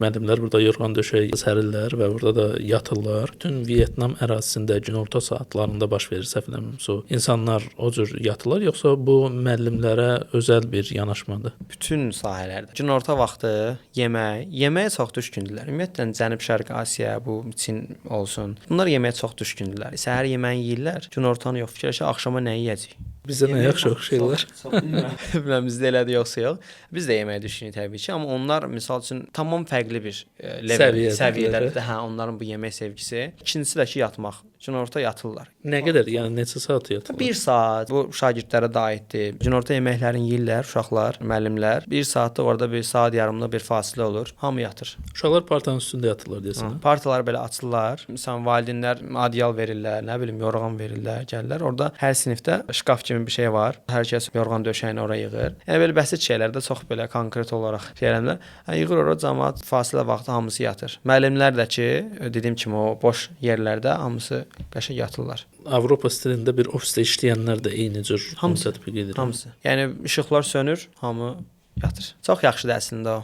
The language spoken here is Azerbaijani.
Müəllimlər burada yorğan döşək sərirlər və burada da yatırlar. Bütün Vyetnam ərazisində günorta saatlarında baş verir, səhv eləmirəmsə. İnsanlar o cür yatırlar, yoxsa bu müəllimlərə özəl bir yanaşmadır? Bütün sahələrdə. Günorta vaxtı yeməyə çox düşkündürlər. Ümumiyyətlə Cənub-Şərqi Asiya, bu Çin olsun. Bunlar yeməyə çox düşkündürlər. Səhər yeməyini yeyirlər, günortanı yox, fikirləşir axşama nə yeyəcək. Bizdə nə yaxşı oxşayırlar. Bilmirəm bizdə elədir yoxsa yox. Biz də yeməyə düşkünük təbii ki, amma onlar misal üçün tamam fərqli bir səviyyədədir. Hə, onların bu yemək sevgisi. İkincisi də ki, yatmaq. Günorta yatırlar. Nə qədər? Yəni neçə saat yatırlar? 1 saat. Bu şagirdlərə də aiddir. Günorta yeməklərini yeyirlər uşaqlar, müəllimlər. 1 saatlıq orada bir saat yarımlıq bir fasilə olur. Hamı yatır. Uşaqlar partanın üstündə yatırlar desən. Partaları belə açırlar. Məsələn, valideynlər adyal verirlər, nə bilim, yorğan verirlər, gəlirlər. Orada hər sinifdə şkaf kimi bir şey var. Hər kəs yorğan döşəyini ora yığır. Yəni belə bəsit şeylərdə çox belə konkret olaraq şeylərlər. Yığır ora cəmaət fasilə vaxtı hamısı yatır. Müəllimlər də ki, dediyim kimi o boş yerlərdə hamısı qəşəng yatırlar. Avropa stilində bir ofisdə işləyənlər də eyni cür tətbiq edir. Hamısı. Yəni işıqlar sönür, hamı yatır. Çox yaxşıdır əslində o.